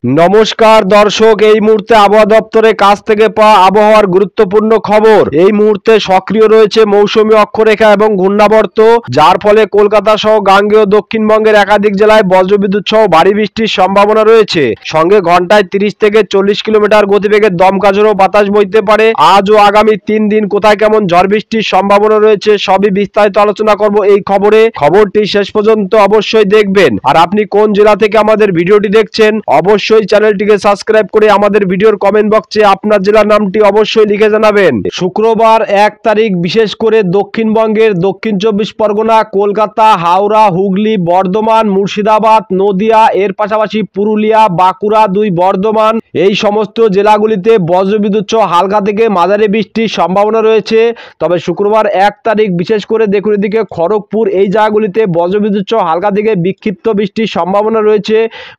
নমস্কার দর্শক, এই মুহূর্তে আবহাওয়া দপ্তরের কাছ থেকে পাওয়া আবহাওয়ার গুরুত্বপূর্ণ খবর। এই মুহূর্তে সক্রিয় রয়েছে মৌসুমী অক্ষরেখা এবং ঘূর্ণাবর্ত, যার ফলে কলকাতা সহ গাঙ্গেয় দক্ষিণবঙ্গের একাধিক জেলায় বজ্রবিদ্যুৎ সহ ভারী বৃষ্টির সম্ভাবনা রয়েছে। সঙ্গে ঘন্টায় 30 থেকে 40 কিলোমিটার গতিবেগে দমকা ঝোড়ো বাতাস বইতে পারে। আজ ও আগামী 3 দিন কোথায় কেমন ঝড় বৃষ্টির সম্ভাবনা রয়েছে সবই বিস্তারিত আলোচনা করব এই খবরে। খবরটি শেষ পর্যন্ত অবশ্যই দেখবেন। আর আপনি কোন জেলা থেকে আমাদের ভিডিওটি দেখছেন অবশ্যই চ্যানেলটিকে সাবস্ক্রাইব করে আমাদের ভিডিওর কমেন্ট বক্সে আপনার জেলার নামটি অবশ্যই লিখে জানাবেন। শুক্রবার 1 তারিখ বিশেষ করে দক্ষিণবঙ্গের দক্ষিণ 24 পরগনা, কলকাতা, হাওড়া, হুগলি, বর্ধমান, মুর্শিদাবাদ, নদিয়া, এর পাশাপাশি পুরুলিয়া, বাঁকুড়া, 2 বর্ধমান, এই সমস্ত জেলাগুলিতে বজ্রবিদ্যুৎ সহ হালকা থেকে মাঝারি বৃষ্টির সম্ভাবনা রয়েছে। তবে শুক্রবার 1 তারিখ বিশেষ করে দেখুন এদিকে খড়গপুর, এই জায়গাগুলিতে বজ্রবিদ্যুৎ সহ হালকা থেকে বিক্ষিপ্ত বৃষ্টির সম্ভাবনা রয়েছে।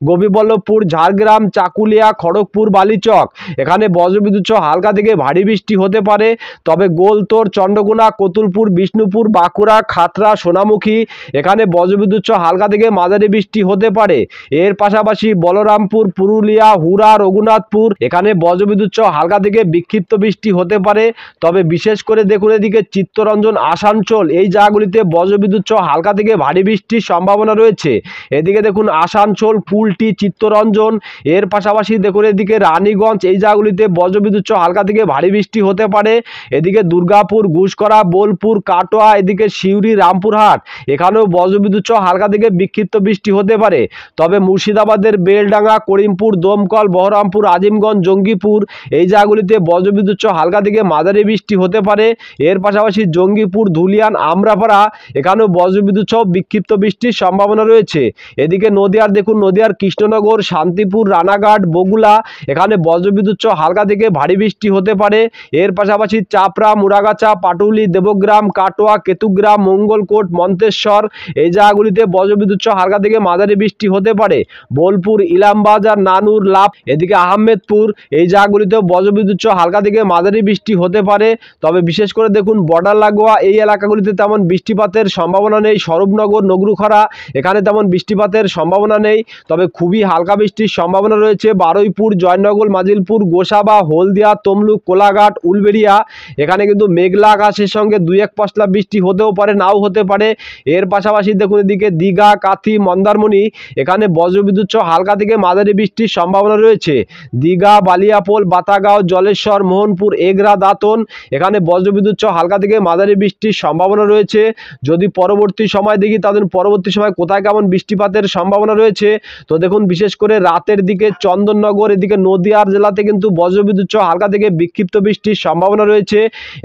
গোপীবল্লভপুর, ঝাড়গ্রাম, চাকুলিয়া, খড়গপুর, বালিচক, এখানে বজ্রবিদ্যুৎ সহ হালকা থেকে ভারী বৃষ্টি হতে পারে। তবে গোলতোড়, চন্দ্রকোনা, কতুলপুর, বিষ্ণুপুর, বাঁকুড়া, খাতড়া, সোনামুখী, এখানে বজ্রবিদ্যুৎ সহ হালকা থেকে মাঝারি বৃষ্টি হতে পারে। এর পাশাপাশি বলরামপুর, পুরুলিয়া, হুড়া, রঘুনাথপুর, এখানে বজ্রবিদ্যুৎ সহ হালকা থেকে বিক্ষিপ্ত বৃষ্টি হতে পারে। তবে বিশেষ করে দেখুন এদিকে চিত্তরঞ্জন, আসানসোল, এই জায়গাগুলিতে বজ্রবিদ্যুৎ সহ হালকা থেকে ভারী বৃষ্টির সম্ভাবনা রয়েছে। এদিকে দেখুন আসানসোল, কুলটি, চিত্তরঞ্জন, এর পাশাপাশি দেখুন এদিকে রানীগঞ্জ, এই জায়গাগুলিতে বজ্রবিদ্যুৎ সহ হালকা থেকে ভারী বৃষ্টি হতে পারে। এদিকে দুর্গাপুর, ঘুষকরা, বোলপুর, কাটোয়া, এদিকে সিউড়ি, রামপুরহাট, এখানেও বজ্রবিদ্যুৎ সহ হালকা থেকে বিক্ষিপ্ত বৃষ্টি হতে পারে। তবে মুর্শিদাবাদের বেলডাঙ্গা, করিমপুর, দমকল, বহরমপুর, আজিমগঞ্জ, জঙ্গিপুর, এই জায়গাগুলিতে বজ্রবিদ্যুৎ সহ হালকা থেকে মাঝারি বৃষ্টি হতে পারে। এর পাশাপাশি জঙ্গিপুর, ধুলিয়ান, আমরাপাড়া, এখানেও বজ্রবিদ্যুৎ সহ বিক্ষিপ্ত বৃষ্টির সম্ভাবনা রয়েছে। এদিকে নদিয়ার দেখুন নদিয়ার কৃষ্ণনগর, শান্তিপুর, রানাঘাট, বগুলা, এখানে বজ্রবিদ্যুৎ সহ হালকা থেকে ভারী বৃষ্টি হতে পারে। এর পাশাপাশি চাপড়া, মুরাগাছা, পাটুলি, দেবগ্রাম, কাটোয়া, কেতুগ্রাম, মঙ্গলকোট, মন্তেশ্বর, এই জায়গাগুলিতে বজ্রবিদ্যুৎ সহ হালকা থেকে মাঝারি বৃষ্টি হতে পারে। বোলপুর, ইলামবাজার, নানুর, লাভ, এদিকে আহমেদপুর, এই জায়গাগুলিতেও বজ্রবিদ্যুৎ সহ হালকা থেকে মাঝারি বৃষ্টি হতে পারে। তবে বিশেষ করে দেখুন বর্ডার লাগোয়া এই এলাকাগুলিতে তেমন বৃষ্টিপাতের সম্ভাবনা নেই। স্বরূপনগর, নগরুখরা, এখানে তেমন বৃষ্টিপাতের সম্ভাবনা নেই। তবে খুবই হালকা বৃষ্টির সম্ভাবনা রয়েছে বারুইপুর, জয়নগর, মাজিলপুর, গোসাবা, হলদিয়া, তমলুক, কোলাঘাট, উলবেড়িয়া, এখানে কিন্তু মেঘলা আকাশের সঙ্গে 2-1 পশলা বৃষ্টি হতেও পারে, নাও হতে পারে। এর পাশাপাশি দেখুন এদিকে দীঘা, কাথি, মন্দারমণি, এখানে বজ্রবিদ্যুৎ সহ হালকা থেকে মাঝারি বৃষ্টির সম্ভাবনা রয়েছে। দীঘা, বালিয়াপোল, বাতাগাঁও, জলেশ্বর, মোহনপুর, এগরা, দাঁতন, এখানে বজ্রবিদ্যুৎ সহ হালকা থেকে মাঝারি বৃষ্টির সম্ভাবনা রয়েছে। যদি পরবর্তী সময় দেখি তাদের পরবর্তী সময় কোথায় কেমন বৃষ্টিপাতের সম্ভাবনা রয়েছে, তো দেখুন বিশেষ করে রাতের দিকে চন্দননগর, এদিকে নদিয়ার জেলাতে কিন্তু বজ্রবিদ্যুৎ সহ হালকা থেকে বিক্ষিপ্ত বৃষ্টির সম্ভাবনা রয়েছে।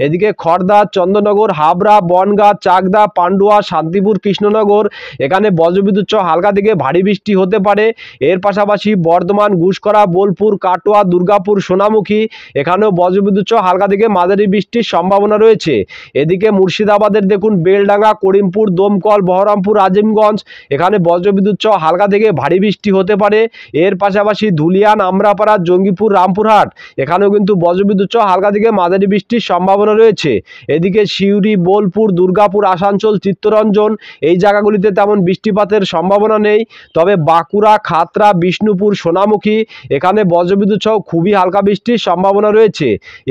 এদিকে খড়দা, চন্দননগর, হাবড়া, বনগাঁ, চাকদা, পান্ডুয়া, শান্তিপুর, কৃষ্ণনগর, এখানে বজ্রবিদ্যুৎ সহ হালকা থেকে ভারী বৃষ্টি হতে পারে। এর পাশাপাশি বর্ধমান, ঘুষকরা, বোলপুর, কাটোয়া, দুর্গাপুর, সোনামুখী, এখানেও বজ্রবিদ্যুৎ সহ হালকা থেকে মাঝারি বৃষ্টির সম্ভাবনা রয়েছে। এদিকে মুর্শিদাবাদের দেখুন বেলডাঙ্গা, করিমপুর, দমকল, বহরমপুর, আজিমগঞ্জ, এখানে বজ্রবিদ্যুৎ সহ হালকা থেকে ভারী বৃষ্টি হতে পারে। এর পাশাপাশি ধুলিয়ান, আমরাপাড়া, জঙ্গিপুর, রামপুরহাট, এখানেও কিন্তু বজ্রবিদ্যুৎ সহ হালকা থেকে মাঝারি বৃষ্টির সম্ভাবনা রয়েছে। এদিকে সিউড়ি, বোলপুর, দুর্গাপুর, আসানসোল, চিত্তরঞ্জন, এই জায়গাগুলিতে তেমন বৃষ্টিপাতের সম্ভাবনা নেই। তবে বাঁকুড়া, খাতড়া, বিষ্ণুপুর, সোনামুখী, এখানে বজ্রবিদ্যুৎ সহ খুবই হালকা বৃষ্টির সম্ভাবনা রয়েছে।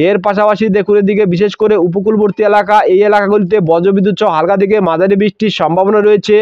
এর পাশাপাশি দেখুন এদিকে বিশেষ করে উপকূলবর্তী এলাকা, এই এলাকাগুলিতে বজ্রবিদ্যুৎ সহ হালকা থেকে মাঝারি বৃষ্টির সম্ভাবনা রয়েছে।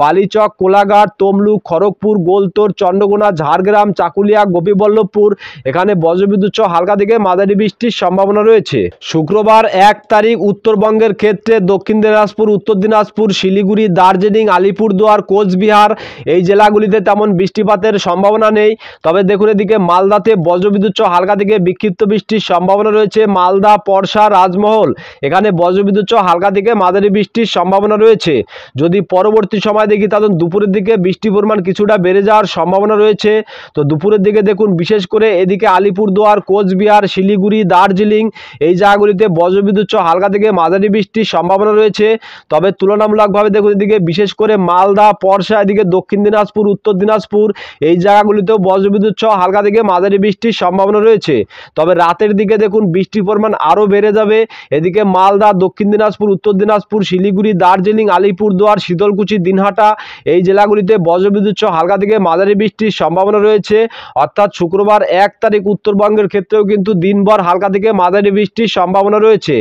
বালিচক, কোলাঘাট, তমলুক, খড়গপুর, গোলতোড়, চন্দ্রকোনা, ঝাড়গ্রাম, চাকুলিয়া, গোপীবল্লভপুর, এখানে বজ্রবিদ্যুৎ সহ হালকা থেকে মাঝারি বৃষ্টির সম্ভাবনা রয়েছে। শুক্রবার 1 তারিখ উত্তরবঙ্গের ক্ষেত্রে দক্ষিণ দিনাজপুর, উত্তর দিনাজপুর, শিলিগুড়ি, দার্জিলিং, আলিপুরদুয়ার, কোচবিহার, এই জেলাগুলিতে তেমন বৃষ্টিপাতের সম্ভাবনা নেই। তবে দেখুন এদিকে মালদাতে বজ্রবিদ্যুৎ সহ হালকা থেকে বিক্ষিপ্ত বৃষ্টির সম্ভাবনা রয়েছে। মালদা, পরশা, রাজমহল, এখানে বজ্রবিদ্যুৎ সহ হালকা থেকে মাঝারি বৃষ্টির সম্ভাবনা রয়েছে। যদি পরবর্তী সময় দেখি তাহলে দুপুরের দিকে বৃষ্টির পরিমাণ কিছুটা বেড়ে যাওয়ার সম্ভাবনা রয়েছে। তো দুপুরের দিকে দেখুন বিশেষ করে এদিকে আলিপুরদুয়ার, কোচবিহার, শিলিগুড়ি, দার্জিলিং, এই জায়গাগুলিতে বজ্রবিদ্যুৎ সহ হালকা থেকে মাঝারি বৃষ্টির সম্ভাবনা রয়েছে। তবে তুলনামূলকভাবে দেখুন এদিকে বিশেষ করে মালদা, পরশা, এদিকে দক্ষিণ দিনাজপুর, উত্তর দিনাজপুর, এই জায়গাগুলিতেও বজ্রবিদ্যুৎ সহ হালকা থেকে মাঝারি বৃষ্টির সম্ভাবনা রয়েছে। তবে রাতের দিকে দেখুন বৃষ্টির পরিমাণ আরও বেড়ে যাবে। এদিকে মালদা, দক্ষিণ দিনাজপুর, উত্তর দিনাজপুর, শিলিগুড়ি, দার্জিলিং, আলিপুরদুয়ার, শীতলকুচি, দিনহাটা, এই জেলাগুলিতে বজ্রবিদ্যুৎ সহ হালকা থেকে মাঝারি বৃষ্টির সম্ভাবনা রয়েছে। রয়েছে, অর্থাৎ শুক্রবার 1 তারিখ উত্তরবঙ্গের ক্ষেত্রেও কিন্তু দিনভর হালকা থেকে মাঝারি বৃষ্টির সম্ভাবনা রয়েছে।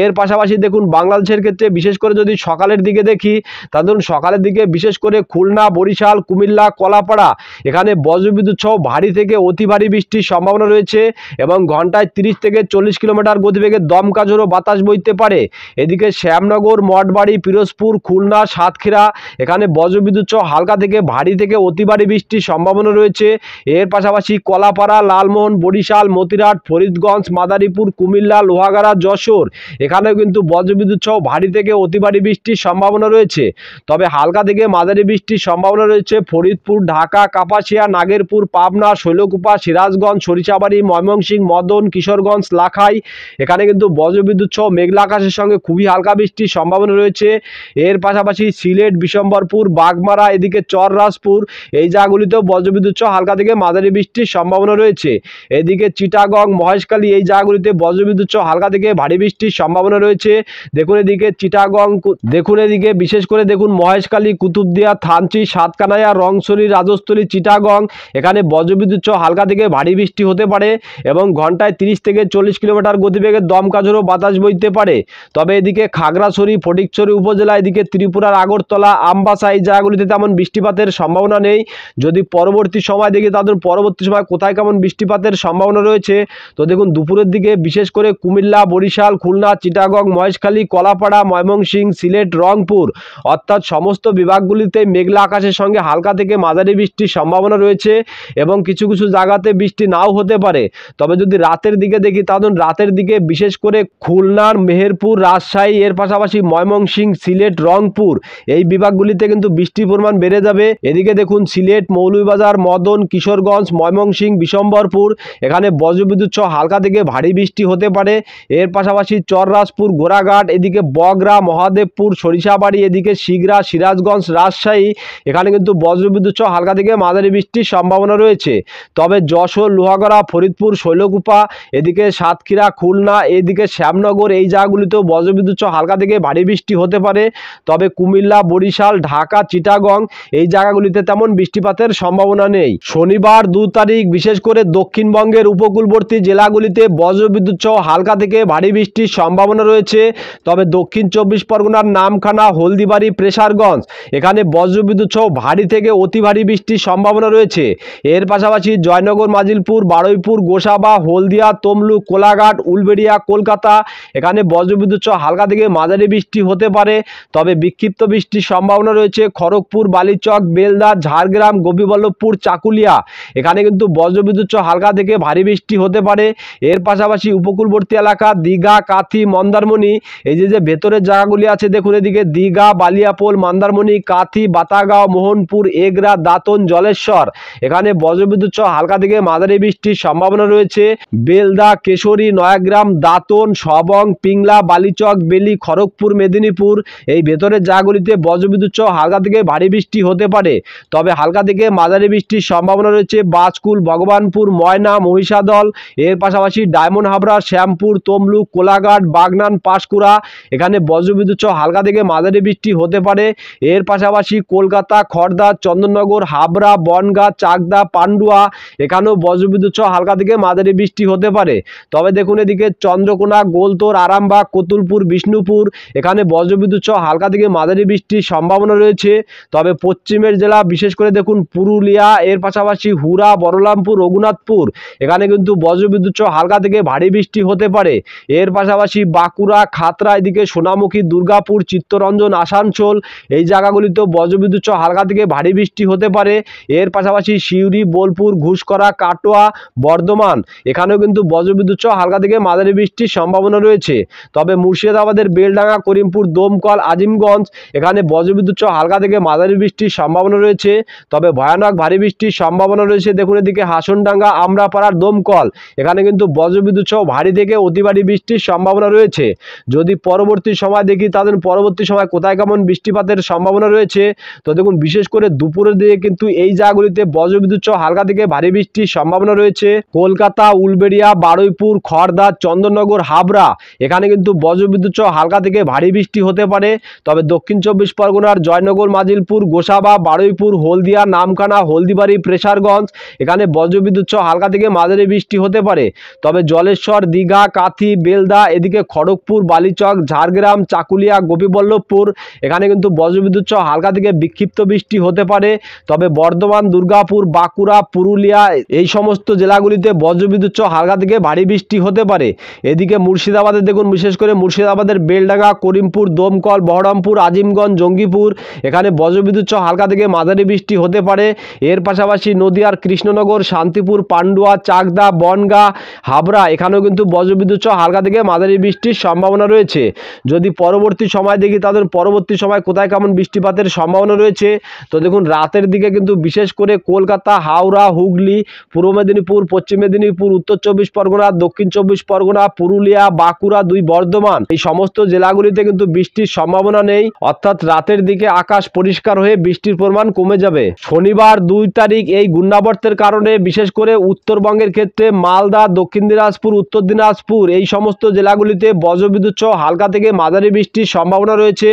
এর পাশাপাশি দেখুন বাংলাদেশের ক্ষেত্রে বিশেষ করে যদি সকালের দিকে দেখি, তা ধরুন সকালের দিকে বিশেষ করে খুলনা, বরিশাল, কুমিল্লা, কলাপাড়া এখানে বজ্রবিদ্যুৎ সহ ভারী থেকে অতি ভারী বৃষ্টির সম্ভাবনা রয়েছে এবং ঘন্টায় 30 থেকে 40 কিলোমিটার গতিবেগে দমকা ঝোড়ো বাতাস বইতে পারে। এদিকে শ্যামনগর, মঠবাড়ি, পিরোজপুর, খুলনা, সাতক্ষীরা এখানে বজ্রবিদ্যুৎ সহ হালকা থেকে ভারী থেকে অতি ভারী বৃষ্টির সম্ভাবনা রয়েছে। এর পাশাপাশি কলাপাড়া, লালমোহন, বরিশাল, মতিরাট, ফরিদগঞ্জ, মাদারীপুর, কুমিল্লা, লোহাগাড়া, যশোর এখানেও কিন্তু বজ্রবিদ্যুৎ সহ ভারী থেকে অতি ভারী বৃষ্টির সম্ভাবনা রয়েছে। তবে হালকা থেকে মাঝারি বৃষ্টির সম্ভাবনা রয়েছে ফরিদপুর, ঢাকা, কাপাসিয়া, নাগেরপুর, পাবনা, শৈলকুপা, সিরাজগঞ্জ, সরিষাবাড়ি, ময়মনসিংহ, মদন, কিশোরগঞ্জ, লাখাই এখানে কিন্তু বজ্রবিদ্যুৎ সহ মেঘলা আকাশের সঙ্গে খুবই হালকা বৃষ্টির সম্ভাবনা রয়েছে। এর পাশাপাশি সিলেট, বিশম্বরপুর, বাগমারা এদিকে চররাজপুর এই জায়গাগুলিতেও বজ্রবিদ্যুৎ সহ হালকা থেকে মাঝারি বৃষ্টির সম্ভাবনা রয়েছে। এদিকে চিটাগং, মহেশখালী এই জায়গাগুলিতে বজ্রবিদ্যুৎ সহ হালকা থেকে ভারী বৃষ্টির সম্ভাবনা রয়েছে। দেখুন এদিকে চিটাগং, দেখুন এদিকে বিশেষ করে দেখুন মহেশখালী, কুতুবদিয়া, থানচি, সাতকানাইয়া, রংছড়ি, রাজস্থলী, চিটাগং এখানে বজ্রবিদ্যুৎ সহ হালকা থেকে ভারী বৃষ্টি হতে পারে এবং ঘন্টায় 30 থেকে 40 কিলোমিটার গতিবেগে দমকা ঝোড়ো বাতাস বইতে পারে। তবে এদিকে খাগড়াছড়ি, ফটিকছড়ি উপজেলা, এদিকে ত্রিপুরার আগরতলা, আমবাসা এই জায়গাগুলিতে তেমন বৃষ্টিপাতের সম্ভাবনা নেই। যদি পরবর্তী সময় দেখি তাদের পরবর্তী সময় কোথায় কেমন বৃষ্টিপাতের সম্ভাবনা রয়েছে, তো দেখুন দুপুরের দিকে বিশেষ করে কুমিল্লা, বরিশাল, খুলনা, চিটাগং, মহেশখালী, কলাপাড়া, ময়মনসিংহ, সিলেট, রংপুর অর্থাৎ সমস্ত বিভাগগুলিতে মেঘলা আকাশের সঙ্গে হালকা থেকে মাঝারি বৃষ্টির সম্ভাবনা রয়েছে এবং কিছু কিছু জায়গাতে বৃষ্টি নাও হতে পারে। তবে যদি রাতের দিকে দেখি তাহলে রাতের দিকে বিশেষ করে খুলনার মেহেরপুর, রাজশাহী এর পাশাপাশি ময়মনসিংহ, সিলেট, রংপুর এই বিভাগগুলিতে কিন্তু বৃষ্টির পরিমাণ বেড়ে যাবে। এদিকে দেখুন সিলেট, মৌলভীবাজার, মদন, কিশোরগঞ্জ, ময়মনসিংহ, বিশম্বরপুর এখানে বজ্রবিদ্যুৎ সহ হালকা থেকে ভারী বৃষ্টি হতে পারে। এর পাশাপাশি চররাজপুর, ঘোড়াঘাট এদিকে বগরা, মহাদেবপুর, সরিষাবাড়ি এদিকে শিগরা, সিরাজগঞ্জ, রাজশাহী এখানে কিন্তু বজ্রবিদ্যুৎ সহ হালকা থেকে মাঝারি বৃষ্টির সম্ভাবনা রয়েছে। তবে যশোর, লোহাগড়া, ফরিদপুর, শৈলকুপা এদিকে সাতক্ষীরা, খুলনা এদিকে শ্যামনগর এই জায়গাগুলিতেও বজ্রবিদ্যুৎ সহ হালকা থেকে ভারী বৃষ্টি হতে পারে। তবে কুমিল্লা, বরিশাল, ঢাকা, চিটাগং এই জায়গাগুলিতে তেমন বৃষ্টিপাতের সম্ভাবনা নেই। শনিবার 2 তারিখ বিশেষ করে দক্ষিণবঙ্গের উপকূলবর্তী জেলাগুলিতে বজ্রবিদ্যুৎ সহ হালকা থেকে ভারী বৃষ্টির সম্ভাবনা রয়েছে। তবে দক্ষিণ 24 পরগনার নামখানা, হলদিবাড়ি, প্রেসারগঞ্জ এখানে বজ্রবিদ্যুৎ সহ ভারী থেকে অতি ভারী বৃষ্টির সম্ভাবনা রয়েছে। এর পাশাপাশি জয়নগর, মাজিলপুর, বারুইপুর, গোসাবা, হলদিয়া, তমলুক, কোলাঘাট, উলবেড়িয়া, কলকাতা এখানে বজ্রবিদ্যুৎ সহ হালকা থেকে মাঝারি বৃষ্টি হতে পারে। তবে বিক্ষিপ্ত বৃষ্টির সম্ভাবনা রয়েছে খড়গপুর, বালিচক, বেলদা, ঝাড়গ্রাম, গোপীবল্লভপুর, চাকুলিয়া এখানে কিন্তু বজ্রবিদ্যুৎ সহ হালকা থেকে ভারী বৃষ্টি হতে পারে। এর পাশাপাশি উপকূলবর্তী এলাকা দীঘা, কাথি, মন্দারমণি এই যে ভেতরের জায়গাগুলি আছে দেখুন এদিকে দীঘা, বালিয়াপোল, মন্দারমণি, কাথি, বাতাগাঁও, মোহনপুর, এগরা, দাঁতন, জলেশ্বর এখানে বজ্রবিদ্যুৎ সহ হালকা থেকে মাঝারি বৃষ্টির সম্ভাবনা রয়েছে। বেলদা, কেশরী, নয়াগ্রাম, দাঁতন, সবং, পিংলা, বালিচক, বেলি, খড়গপুর, মেদিনীপুর এই ভেতরের জায়গাগুলিতে বজ্রবিদ্যুৎ সহ হালকা থেকে ভারী বৃষ্টি হতে পারে। তবে হালকা থেকে মাঝারি বৃষ্টির সম্ভাবনা রয়েছে বাজকুল, ভগবানপুর, ময়না, মহিষাদল এর পাশাপাশি ডায়মন্ড হাবড়া, শ্যামপুর, তমলুক, কোলাঘাট, বাগনান, পাঁশকুড়া এখানে বজ্রবিদ্যুৎ সহ হালকা থেকে মাঝারি বৃষ্টি হতে পারে। এর পাশাপাশি কলকাতা, খড়দা, চন্দননগর, হাবড়া, বনগাঁ, চাকদা, পান্ডুয়া এখানেও বজ্রবিদ্যুৎ সহ হালকা থেকে মাঝারি বৃষ্টি হতে পারে। তবে দেখুন এদিকে চন্দ্রকোনা, গোলতোর, আরামবাগ, কতুলপুর, বিষ্ণুপুর এখানে বজ্রবিদ্যুৎ সহ হালকা থেকে মাঝারি বৃষ্টির সম্ভাবনা রয়েছে। তবে পশ্চিমের জেলা বিশেষ করে দেখুন পুরুলিয়া এর পাশাপাশি হুরা, বলরামপুর, রঘুনাথপুর এখানে কিন্তু বজ্রবিদ্যুৎ সহ হালকা থেকে ভারী বৃষ্টি হতে পারে। এর পাশাপাশি বাঁকুড়া, খাতড়া এদিকে সোনামুখী, দুর্গাপুর, চিত্তরঞ্জন, আসানসোল এই জায়গাগুলিতেও বজ্রবিদ্যুৎ সহ হালকা থেকে ভারী বৃষ্টি হতে পারে। এর পাশাপাশি সিউড়ি, বোলপুর, ঘুষকরা, কাটোয়া, বর্ধমান এখানেও কিন্তু বজ্রবিদ্যুৎ সহ হালকা থেকে মাঝারি বৃষ্টির সম্ভাবনা রয়েছে। তবে মুর্শিদাবাদের বেলডাঙ্গা, করিমপুর, দমকল, আজিমগঞ্জ এখানে বজ্রবিদ্যুৎ সহ হালকা থেকে মাঝারি বৃষ্টির সম্ভাবনা রয়েছে। তবে ভয়ানক ভারী বৃষ্টির সম্ভাবনা রয়েছে দেখুন এদিকে হাসনডাঙ্গা, আমরাপাড়ার দমকল এখানে কিন্তু বজ্রবিদ্যুৎ সহ ভারী থেকে অতি ভারী বৃষ্টির সম্ভাবনা রয়েছে। যদি পরবর্তী সময় দেখি তাদের পরবর্তী সময় কোথায় কেমন বৃষ্টিপাতের সম্ভাবনা রয়েছে, তো দেখুন বিশেষ করে দুপুরের দিকে কিন্তু এই জায়গাগুলিতে বজ্রবিদ্যুৎ সহ হালকা থেকে ভারী বৃষ্টির সম্ভাবনা রয়েছে। কলকাতা, উলবেড়িয়া, বারুইপুর, খড়দা, চন্দননগর, হাবড়া এখানে কিন্তু বজ্রবিদ্যুৎ সহ হালকা থেকে ভারী বৃষ্টি হতে পারে। তবে দক্ষিণ 24 পরগনার জয়নগর, মাজিলপুর, গোসাবা, বারুইপুর, হলদিয়া, নামখানা, হলদিবাড়ি, ফ্রেশারগঞ্জ এখানে বজ্রবিদ্যুৎ সহ হালকা থেকে মাঝারি বৃষ্টি হতে পারে। তবে জলেশ্বর, দীঘা, কাথি, বেলদা, এদিকে খড়গপুর, বালিচক, ঝাড়গ্রাম, চাকুলিয়া, গোপীবল্লভপুর এখানে কিন্তু বজ্রবিদ্যুৎ সহ হালকা থেকে বিক্ষিপ্ত বৃষ্টি হতে পারে। তবে বর্ধমান, দুর্গাপুর, বাঁকুড়া, পুরুলিয়া এই সমস্ত জেলাগুলিতে বজ্রবিদ্যুৎ সহ হালকা থেকে ভারী বৃষ্টি হতে পারে। এদিকে মুর্শিদাবাদে দেখুন, বিশেষ করে মুর্শিদাবাদের বেলডাঙ্গা, করিমপুর, দমকল, বহরমপুর, আজিমগঞ্জ, জঙ্গিপুর এখানে বজ্রবিদ্যুৎ সহ হালকা থেকে মাঝারি বৃষ্টি হতে পারে। এর পাশাপাশি নদিয়ার কৃষ্ণনগর, শান্তিপুর, পান্ডুয়া, চাকদা, বনগাঁ, হাবড়া এখানেও কিন্তু বজ্রবিদ্যুৎ সহ হালকা থেকে মাঝারি বৃষ্টির সম্ভাবনা রয়েছে। যদি পরবর্তী সময় দেখি তাদের পরবর্তী সময় কোথায় কেমন বৃষ্টিপাতের সম্ভাবনা রয়েছে, তো দেখুন রাতের দিকে কিন্তু বিশেষ করে কলকাতা, হাওড়া, হুগলি, পূর্ব মেদিনীপুর, পশ্চিম মেদিনীপুর, উত্তর 24 পরগনা, দক্ষিণ 24 পরগনা, পুরুলিয়া, বাঁকুড়া, 2 বর্ধমান এই সমস্ত জেলাগুলিতে কিন্তু বৃষ্টির সম্ভাবনা নেই, অর্থাৎ রাতের দিকে আকাশ পরিষ্কার হয়ে বৃষ্টির পরিমাণ কমে যাবে। শনিবার 2 তারিখ এই ঘূর্ণাবর্তের কারণে বিশেষ করে উত্তরবঙ্গের ক্ষেত্রে মালদা, দক্ষিণ দিনাজপুর, উত্তর দিনাজপুর এই সমস্ত জেলাগুলিতে বজ্রবিদ্যুৎ সহ হালকা থেকে মাঝারি বৃষ্টির সম্ভাবনা রয়েছে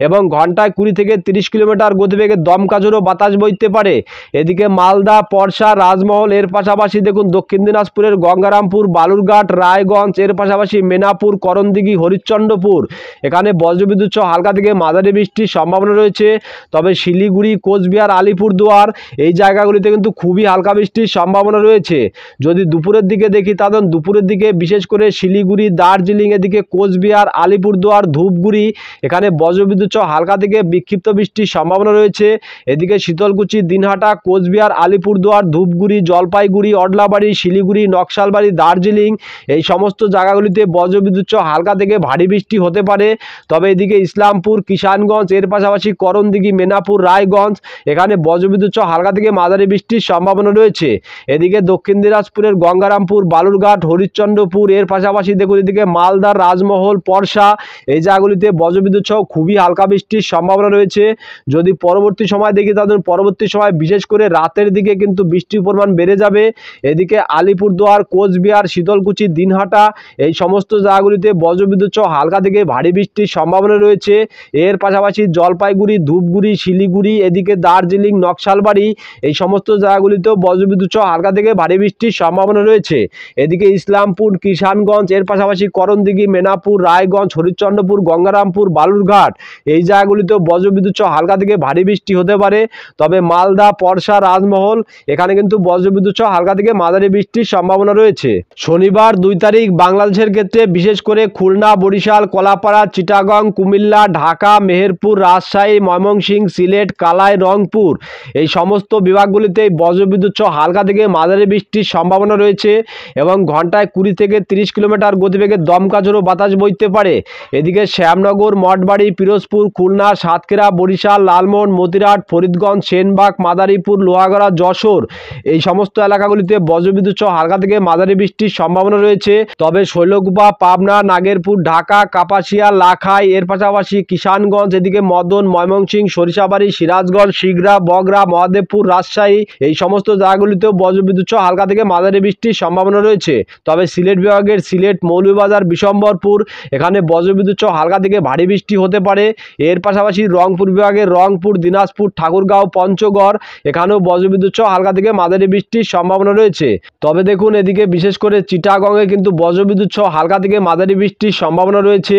এবং ঘন্টায় 20 থেকে 30 কিলোমিটার গতিবেগে দমকা ঝোড়ো বাতাস বইতে পারে। এদিকে মালদা, পরশা, রাজমহল এর পাশাপাশি দেখুন দক্ষিণ দিনাজপুরের গঙ্গারামপুর, বালুরঘাট, রায়গঞ্জ এর পাশাপাশি মেনাপুর, করণদিঘি, হরিশ্চন্দ্রপুর এখানে বজ্রবিদ্যুৎ সহ হালকা থেকে মাঝারি বৃষ্টির সম্ভাবনা রয়েছে। তবে শিলিগুড়ি, কোচবিহার, আলিপুরদুয়ার এই জায়গাগুলিতে কিন্তু খুবই হালকা বৃষ্টির সম্ভাবনা রয়েছে। যদি দুপুরের দিকে দেখি তাহলে দুপুরের দিকে বিশেষ করে শিলিগুড়ি, দার্জিলিং, এদিকে কোচবিহার, আলিপুরদুয়ার, ধূপগুড়ি এখানে বজ্রবিদ্যুৎ সহ হালকা থেকে বিক্ষিপ্ত বৃষ্টির সম্ভাবনা রয়েছে। এদিকে শীতলকুচি, দিনহাটা, কোচবিহার, আলিপুরদুয়ার, ধূপগুড়ি, জলপাইগুড়ি, অডলাবাড়ি, শিলিগুড়ি, নকশালবাড়ি, দার্জিলিং এই সমস্ত জায়গাগুলিতে বজ্রবিদ্যুৎ সহ হালকা থেকে ভারী বৃষ্টি হতে পারে। তবে এদিকে ইসলামপুর, কিষানগঞ্জ এর পাশাপাশি করণদিঘি, মেনাপুর, রায়গঞ্জ এখানে বজ্রবিদ্যুৎ সহ হালকা থেকে মাঝারি বৃষ্টির সম্ভাবনা রয়েছে। এদিকে দক্ষিণ দিনাজপুরের গঙ্গারামপুর, বালুরঘাট, হরিশ্চন্দ্রপুর এর পাশাপাশি দেখুন এদিকে মালদা, রাজমহল, পরশা এই জায়গাগুলিতে বজ্রবিদ্যুৎ সহ খুবই হালকা বৃষ্টির সম্ভাবনা রয়েছে। যদি পরবর্তী সময় দেখি তাদের পরবর্তী সময় বিশেষ করে রাতের দিকে কিন্তু বৃষ্টির পরিমাণ বেড়ে যাবে। এদিকে আলিপুরদুয়ার, কোচবিহার, শীতলকুচি, দিনহাটা এই সমস্ত জায়গাগুলিতে বজ্রবিদ্যুৎ সহ হালকা থেকে ভারী বৃষ্টির সম্ভাবনা রয়েছে। এর পাশাপাশি জলপাইগুড়ি, ধূপগুড়ি, শিলিগুড়ি, এদিকে দার্জিলিং, নকশালবাড়ি এই সমস্ত জায়গাগুলিতেও বজ্রবিদ্যুৎ সহ হালকা থেকে ভারী বৃষ্টির সম্ভাবনা রয়েছে। এদিকে ইসলামপুর, কিষানগঞ্জ এর পাশাপাশি করণদিঘি, মেনাপুর, রায়গঞ্জ, হরিশ্চন্দ্রপুর, গঙ্গারামপুর, বালুরঘাট এই জায়গাগুলিতেও বজ্রবিদ্যুৎ সহ হালকা থেকে ভারী বৃষ্টি হতে পারে। তবে মালদা, পরশা, রাজমহল এখানে কিন্তু বজ্রবিদ্যুৎ সহ হালকা থেকে মাঝারি বৃষ্টির সম্ভাবনা রয়েছে। শনিবার 2 তারিখ বাংলাদেশের ক্ষেত্রে বিশেষ করে খুলনা, বরিশাল, কলাপাড়া, চিটাগং, কুমিল্লা, ঢাকা, মেহেরপুর, রাজশাহী, ময়মনসিংহ, সিলেট, কালাই, রংপুর এই সমস্ত বিভাগগুলিতে বজ্রবিদ্যুৎ সহ হালকা থেকে মাঝারি বৃষ্টির সম্ভাবনা রয়েছে এবং ঘন্টায় 20 থেকে 30 কিলোমিটার গতিবেগে দমকা ঝোড়ো বাতাস বইতে পারে। এদিকে শ্যামনগর, মঠবাড়ি, পিরোজপুর, খুলনা, সাতক্ষীরা, বরিশাল, লালমোহন, মতিরাট, ফরিদগঞ্জ, সেনবাগ, মাদারীপুর, লোহাগড়া, যশোর এই সমস্ত এলাকাগুলিতে বজ্রবিদ্যুৎ সহ হালকা থেকে মাঝারি বৃষ্টির সম্ভাবনা রয়েছে। তবে শৈলকুপা, পাবনা, নাগেরপুর, ঢাকা, কাপাসিয়া, লাখাই এর পাশাপাশি কিষানগঞ্জ, এদিকে মদন, ময়মনসিংহ, সরিষাবাড়ি, সিরাজগঞ্জ, শিগরা, বগরা, মহাদেবপুর, রাজশাহী এই সমস্ত জায়গাগুলিতেও বজ্রবিদ্যুৎ সহ হালকা থেকে মাঝারি বৃষ্টির সম্ভাবনা রয়েছে। তবে সিলেট বিভাগের সিলেট, মৌলভীবাজার, বিশম্বরপুর এখানে বজ্রবিদ্যুৎ সহ হালকা থেকে ভারী বৃষ্টি হতে পারে। এর পাশাপাশি রংপুর বিভাগের রংপুর, দিনাজপুর, ঠাকুরগাঁও, পঞ্চগড় এখানেও বজ্রবিদ্যুৎ সহ হালকা থেকে মাঝারি বৃষ্টির সম্ভাবনা রয়েছে। তবে দেখুন এদিকে বিশেষ করে চিটাগংয়ে কিন্তু বজ্রবিদ্যুৎ সহ হালকা থেকে মাঝারি বৃষ্টির সম্ভাবনা রয়েছে।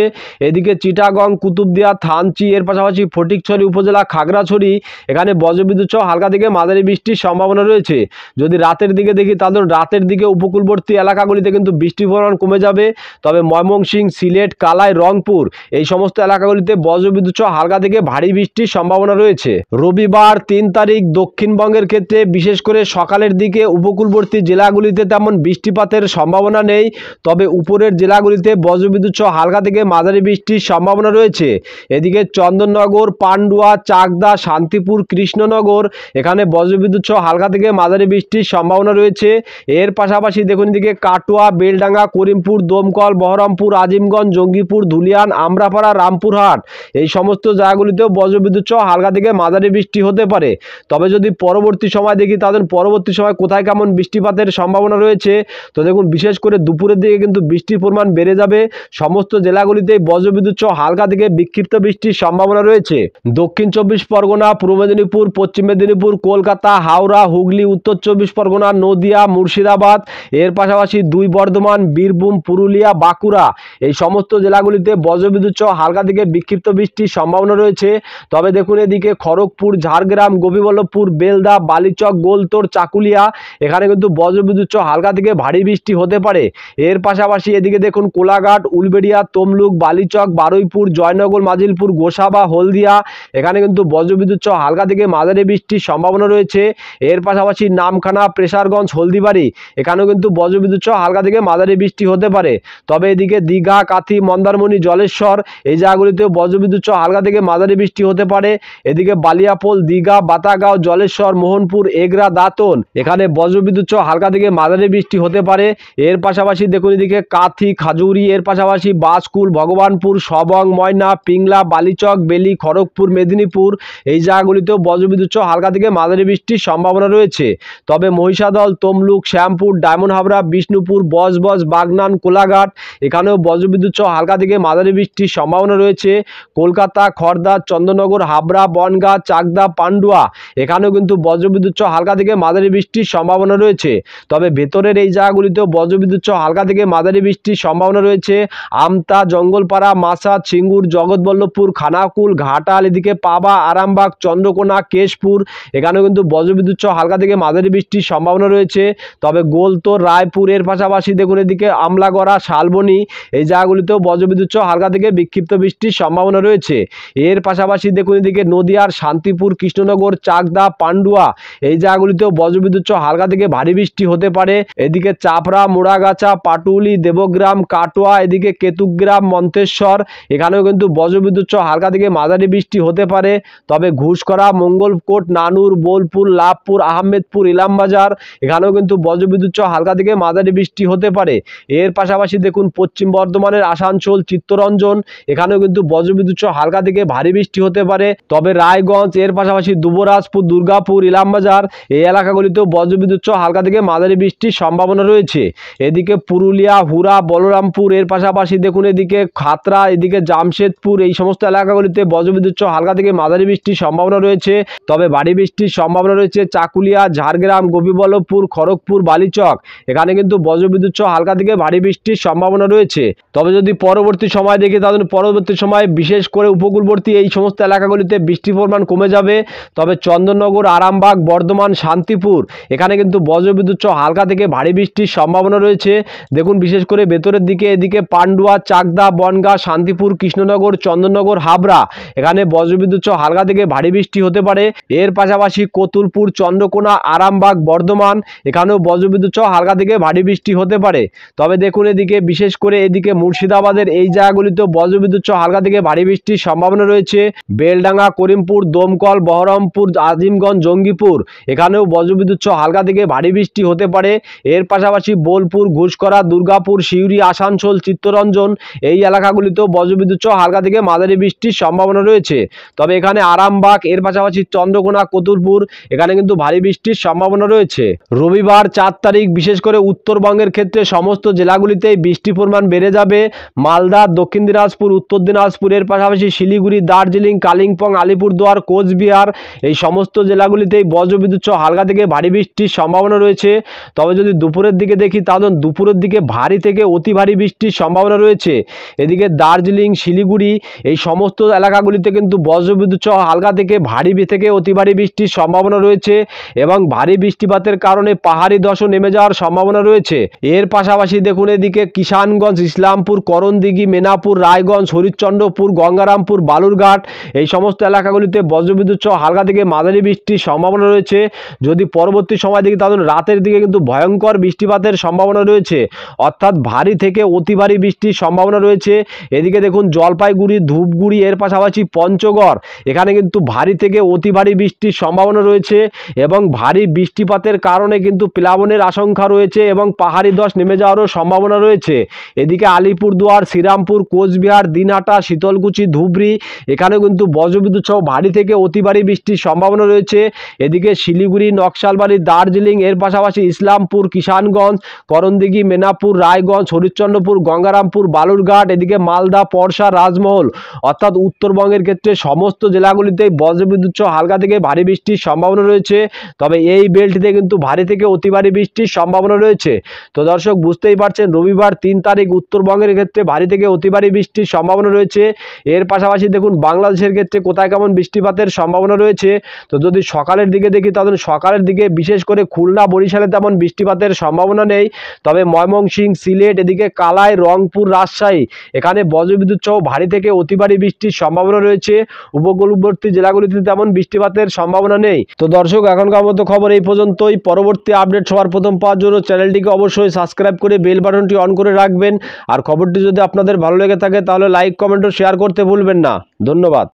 এদিকে চিটাগং, কুতুবদিয়া, থানচি এর পাশাপাশি ফটিকছড়ি উপজেলা, খাগড়াছড়ি এখানে বজ্রবিদ্যুৎ সহ হালকা থেকে মাঝারি বৃষ্টির সম্ভাবনা রয়েছে। যদি রাতের দিকে দেখি তাহলে রাতের দিকে উপকূলবর্তী এলাকাগুলিতে কিন্তু বৃষ্টির পরিমাণ কমে যাবে। তবে ময়মনসিংহ, সিলেট, কালাই, রংপুর এই সমস্ত এলাকাগুলিতে বজ্রবিদ্যুৎ সহ হালকা থেকে ভারী বৃষ্টির সম্ভাবনা রয়েছে। রবিবার 3 তারিখ দক্ষিণবঙ্গের ক্ষেত্রে বিশেষ করে সকালের দিকে উপকূলবর্তী জেলাগুলিতে তেমন বৃষ্টিপাতের সম্ভাবনা নেই। তবে উপরের জেলাগুলিতে বজ্রবিদ্যুৎ সহ হালকা থেকে মাঝারি বৃষ্টির সম্ভাবনা রয়েছে। এদিকে চন্দননগর, পান্ডুয়া, চাকদা, শান্তিপুর, কৃষ্ণনগর এখানে বজ্রবিদ্যুৎ সহ হালকা থেকে মাঝারি বৃষ্টির সম্ভাবনা রয়েছে। এর পাশাপাশি দেখুন এদিকে কাটোয়া, বেলডাঙ্গা, করিমপুর, দমকল, বহরমপুর, আজিমগঞ্জ, জঙ্গিপুর, ধুলিয়ান, আমরাপাড়া, রামপুরহাট এই সমস্ত জায়গাগুলিতেও বজ্রবিদ্যুৎ সহ হালকা থেকে মাঝারি বৃষ্টি হতে পারে। তবে যদি পরবর্তী সময় দেখি তাদের পরবর্তী সময় কোথায় কেমন বৃষ্টিপাতের সম্ভাবনা রয়েছে, তো দেখুন বিশেষ করে দুপুরের দিকে কিন্তু বৃষ্টির পরিমাণ বেড়ে যাবে। সমস্ত জেলাগুলিতেই বজ্রবিদ্যুৎ সহ হালকা থেকে বিক্ষিপ্ত বৃষ্টির সম্ভাবনা রয়েছে। দক্ষিণ 24 পরগনা, পূর্ব মেদিনীপুর, পশ্চিম মেদিনীপুর, কলকাতা, হাওড়া, হুগলি, উত্তর 24 পরগনা, নদিয়া, মুর্শিদাবাদ, এর পাশাপাশি 2 বর্ধমান, বীরভূম, পুরুলিয়া, বাঁকুড়া এই সমস্ত জেলাগুলিতে বজ্রবিদ্যুৎ সহ হালকা থেকে বিক্ষিপ্ত বৃষ্টির সম্ভাবনা রয়েছে। তবে দেখুন এদিকে খড়গপুর, ঝাড়গ্রাম, গোপীবল্লভপুর, বেলদা, বালিচক, গোলতোড়, চাকুলিয়া এখানে কিন্তু বজ্রবিদ্যুৎ সহ হালকা থেকে ভারী বৃষ্টি হতে পারে। এর পাশাপাশি এদিকে দেখুন কোলাঘাট, উলবেড়িয়া, তমলুক, বালিচক, বারুইপুর, জয়নগর, মাজিলপুর, গোসাবা, হলদিয়া এখানে কিন্তু বজ্রবিদ্যুৎ সহ হালকা থেকে মাঝারি বৃষ্টির সম্ভাবনা রয়েছে। এর পাশাপাশি নামখানা, প্রেসারগঞ্জ, হলদিবাড়ি এখানেও কিন্তু বজ্রবিদ্যুৎ সহ হালকা থেকে মাঝারি বৃষ্টি হতে পারে। তবে এদিকে দীঘা, কাথি, মন্দারমণি, জলেশ্বর এই জায়গাগুলিতেও বজ্রবিদ্যুৎ সহ হালকা থেকে মাঝারি বৃষ্টি হতে পারে। এদিকে বালিয়াপোল, দীঘা, বাতাগাঁও, জলেশ্বর, মোহনপুর, এগরা, দাঁতন এখানে বজ্রবিদ্যুৎ সহ হালকা থেকে মাঝারি বৃষ্টি হতে পারে। এর পাশাপাশি দেখুন এদিকে কাথি, খাজুরি এর পাশাপাশি বাসকুল, ভগবানপুর, সবং, ময়না, পিংলা, বালিচক, বেলি, খড়গপুর, মেদিনীপুর এই জায়গাগুলিতেও বজ্রবিদ্যুৎ সহ হালকা থেকে মাঝারি বৃষ্টির সম্ভাবনা রয়েছে। তবে মহিষাদল, তমলুক, শ্যামপুর, ডায়মন্ড হাবড়া, বিষ্ণুপুর, বজবজ, বাগনান, কোলাঘাট এখানেও বজ্রবিদ্যুৎ সহ হালকা থেকে মাঝারি বৃষ্টির সম্ভাবনা রয়েছে। কলকাতা, খড়দা, চন্দননগর, হাবড়া, বনগাঁ, চাকদা, পান্ডুয়া এখানেও কিন্তু বজ্রবিদ্যুৎ সহ হালকা থেকে মাঝারি বৃষ্টির সম্ভাবনা রয়েছে। তবে ভেতরের এই জায়গাগুলিতেও বজ্রবিদ্যুৎ সহ হালকা থেকে মাঝারি বৃষ্টির সম্ভাবনা রয়েছে। আমতা, জঙ্গলপাড়া, মাসাদ, সিঙ্গুর, জগৎবল্লভপুর, খানাকুল, ঘাটাল এদিকে পাবা, আরামবাগ, চন্দ্রকোনা, কেশপুর এখানেও কিন্তু বজ্রবিদ্যুৎ সহ হালকা থেকে মাঝারি বৃষ্টির সম্ভাবনা রয়েছে। তবে গোলতোড়, রায়পুর এর পাশাপাশি দেখুন এদিকে আমলাগড়া, শালবনী এই জায়গাগুলিতেও বজ্রবিদ্যুৎ সহ হালকা থেকে বিক্ষিপ্ত বৃষ্টির সম্ভাবনা রয়েছে। এর পাশাপাশি দেখুন এদিকে নদিয়ার শান্তিপুর, কৃষ্ণনগর, চাকদা, পান্ডুয়া এই জায়গাগুলিতেও বজ্রবিদ্যুৎ সহ হালকা থেকে ভারী বৃষ্টি হতে পারে। এদিকে চাপড়া, মোড়াগাছা, পাটুলি, দেবগ্রাম, কাটোয়া এদিকে কেতুগ্রাম, মন্তেশ্বর এখানেও কিন্তু বজ্রবিদ্যুৎ সহ হালকা থেকে মাঝারি বৃষ্টি হতে পারে। তবে ঘুষকরা, মঙ্গলকোট, নানুর, বোলপুর, লাভপুর, আহমেদপুর, ইলামবাজার এখানেও কিন্তু বজ্রবিদ্যুৎ সহ হালকা থেকে মাঝারি বৃষ্টি হতে পারে। এর পাশাপাশি দেখুন পশ্চিম বর্ধমানের আসানসোল, চিত্তরঞ্জন এখানেও কিন্তু বজ্রবিদ্যুৎ সহ হালকা থেকে ভারী বৃষ্টি হতে পারে। তবে রায়গঞ্জ এর পাশাপাশি দুবরাজপুর, দুর্গাপুর, ইলামবাজার এই এলাকাগুলিতেও বজ্রবিদ্যুৎ সহ হালকা থেকে মাঝারি বৃষ্টির সম্ভাবনা রয়েছে। এদিকে পুরুলিয়া, হুরা, বলরামপুর এর পাশাপাশি দেখুন এদিকে খাতড়া, এদিকে জামশেদপুর এই সমস্ত এলাকাগুলিতে বজ্রবিদ্যুৎ সহ হালকা থেকে মাঝারি বৃষ্টির সম্ভাবনা রয়েছে। তবে ভারী বৃষ্টির সম্ভাবনা রয়েছে চাকুলিয়া, ঝাড়গ্রাম, গোপীবল্লভপুর, খড়গপুর, বালিচক এখানে কিন্তু বজ্রবিদ্যুৎ সহ হালকা থেকে ভারী বৃষ্টির সম্ভাবনা রয়েছে। তবে যদি পরবর্তী সময় দেখি তাহলে পরবর্তী সময় বিশেষ করে উপকূলবর্তী এই সমস্ত এলাকাগুলিতে বৃষ্টির পরিমাণ কমে যাবে। তবে চন্দননগর, আরামবাগ, বর্ধমান, শান্তিপুর এখানে কিন্তু বজ্রবিদ্যুৎ সহ হালকা থেকে ভারী বৃষ্টির সম্ভাবনা রয়েছে। দেখুন বিশেষ করে ভেতরের দিকে এদিকে পান্ডুয়া, চাকদা, বনগাঁ, শান্তিপুর, কৃষ্ণনগর, চন্দননগর, হাবড়া এখানে বজ্রবিদ্যুৎ সহ হালকা থেকে ভারী বৃষ্টি হতে পারে। এর পাশাপাশি কতুলপুর, চন্দ্রকোনা, আরামবাগ, বর্ধমান এখানেও বজ্রবিদ্যুৎ সহ হালকা থেকে ভারী বৃষ্টি হতে পারে। তবে দেখুন এদিকে বিশেষ করে এদিকে মুর্শিদাবাদের এই জায়গাগুলিতেও বজ্রবিদ্যুৎ সহ হালকা থেকে ভারী বৃষ্টির সম্ভাবনা রয়েছে। বেলডাঙ্গা, করিমপুর, দমকল, বহরমপুর, আজিমগঞ্জ, জঙ্গিপুর এখানেও বজ্রবিদ্যুৎ সহ হালকা থেকে ভারী বৃষ্টি হতে পারে। এর পাশাপাশি বোলপুর, ঘুষকরা, দুর্গাপুর, সিউড়ি, আসানসোল, চিত্তরঞ্জন এই এলাকাগুলিতেও বজ্রবিদ্যুৎ সহ হালকা থেকে মাঝারি বৃষ্টির সম্ভাবনা রয়েছে। তবে এখানে আরামবাগ এর পাশাপাশি চন্দ্রকোনা, কতুলপুর এখানে কিন্তু ভারী বৃষ্টির সম্ভাবনা রয়েছে। রবিবার 4 তারিখ বিশেষ করে উত্তরবঙ্গের ক্ষেত্রে সমস্ত জেলাগুলিতেই বৃষ্টির পরিমাণ বেড়ে যাবে। মালদা, দক্ষিণ দিনাজপুর, উত্তর দিনাজপুর এর পাশাপাশি শিলিগুড়ি, দার্জিলিং, কালিম্পং, আলিপুরদুয়ার, কোচবিহার এই সমস্ত জেলাগুলিতেই বজ্রবিদ্যুৎ সহ হালকা থেকে ভারী বৃষ্টির সম্ভাবনা রয়েছে। তবে যদি দুপুরের দিকে দেখি তাহলে দুপুরের দিকে ভারী থেকে অতি ভারী বৃষ্টির সম্ভাবনা রয়েছে। এদিকে দার্জিলিং, শিলিগুড়ি এই সমস্ত এলাকাগুলিতে কিন্তু বজ্রবিদ্যুৎ সহ হালকা থেকে ভারী থেকে অতি ভারী বৃষ্টির সম্ভাবনা রয়েছে এবং ভারী বৃষ্টিপাতের কারণে পাহাড়ি ধসও নেমে যাওয়ার সম্ভাবনা রয়েছে। এর পাশাপাশি দেখুন এদিকে কিষানগঞ্জ, ইসলামপুর, করণদিঘি, মেনাপুর, রায়গঞ্জ, হরিশ্চন্দ্রপুর, গঙ্গারামপুর, বালুরঘাট এই সমস্ত এলাকাগুলিতে বজ্রবিদ্যুৎ সহ হালকা থেকে মাঝারি বৃষ্টির সম্ভাবনা রয়েছে। যদি পরবর্তী সময় দেখি তাহলে রাতের দিকে কিন্তু ভয়ঙ্কর বৃষ্টিপাতের সম্ভাবনা রয়েছে, অর্থাৎ ভারী থেকে অতি ভারী বৃষ্টির সম্ভাবনা রয়েছে। এদিকে দেখুন জলপাইগুড়ি, ধূপগুড়ি এর পাশাপাশি পঞ্চগড় এখানে কিন্তু ভারী থেকে অতি ভারী বৃষ্টির সম্ভাবনা রয়েছে এবং ভারী বৃষ্টিপাতের কারণে কিন্তু প্লাবনের আশঙ্কা রয়েছে এবং পাহাড়ি ধস নেমে যাওয়ারও সম্ভাবনা রয়েছে। এদিকে আলিপুরদুয়ার, শ্রীরামপুর, কোচবিহার, দিনহাটা, শীতলকুচি, ধুবড়ি এখানেও কিন্তু বজ্রবিদ্যুৎ সহ ভারী থেকে অতি ভারী বৃষ্টির সম্ভাবনা রয়েছে। এদিকে শিলিগুড়ি, নকশালবাড়ি, দার্জিলিং এর পাশাপাশি ইসলামপুর, কিষানগঞ্জ, করণদিঘি, মেনাপুর, রায়গঞ্জ, হরিশ্চন্দ্রপুর, গঙ্গারামপুর, বালুরঘাট এদিকে মালদা, পরশা, রাজমহল অর্থাৎ উত্তরবঙ্গের ক্ষেত্রে সমস্ত জেলাগুলিতেই বজ্রবিদ্যুৎ সহ হালকা থেকে ভারী বৃষ্টির সম্ভাবনা রয়েছে। রয়েছে, তবে এই বেল্টটিতে কিন্তু ভারী থেকে অতি ভারী বৃষ্টির সম্ভাবনা রয়েছে। তো দর্শক বুঝতেই পারছেন, রবিবার 3 তারিখ উত্তরবঙ্গের ক্ষেত্রে ভারী থেকে অতি ভারী বৃষ্টির সম্ভাবনা রয়েছে। এর পাশাপাশি দেখুন বাংলাদেশের ক্ষেত্রে কোথায় কেমন বৃষ্টিপাতের সম্ভাবনা রয়েছে। তো যদি সকালের দিকে দেখি তাহলে সকালের দিকে বিশেষ করে খুলনা বরিশালে তেমন বৃষ্টিপাতের সম্ভাবনা নেই, তবে ময়মনসিংহ, সিলেট, এদিকে কালাই, রংপুর, রাজশাহী এখানে বজ্রবিদ্যুৎ সহ ভারী থেকে অতি ভারী বৃষ্টির সম্ভাবনা রয়েছে। উপকূলবর্তী জেলাগুলিতে তেমন বৃষ্টিপাতের সম্ভাবনা নেই। তো দর্শক এখনকার মতো খবর এই পর্যন্তই। পরবর্তী আপডেট সবার প্রথম পাওয়ার জন্য চ্যানেলটিকে অবশ্যই সাবস্ক্রাইব করে বেল বাটনটি অন করে রাখবেন। আর খবরটি যদি আপনাদের ভালো লেগে থাকে তাহলে লাইক, কমেন্ট ও শেয়ার করতে ভুলবেন না। ধন্যবাদ।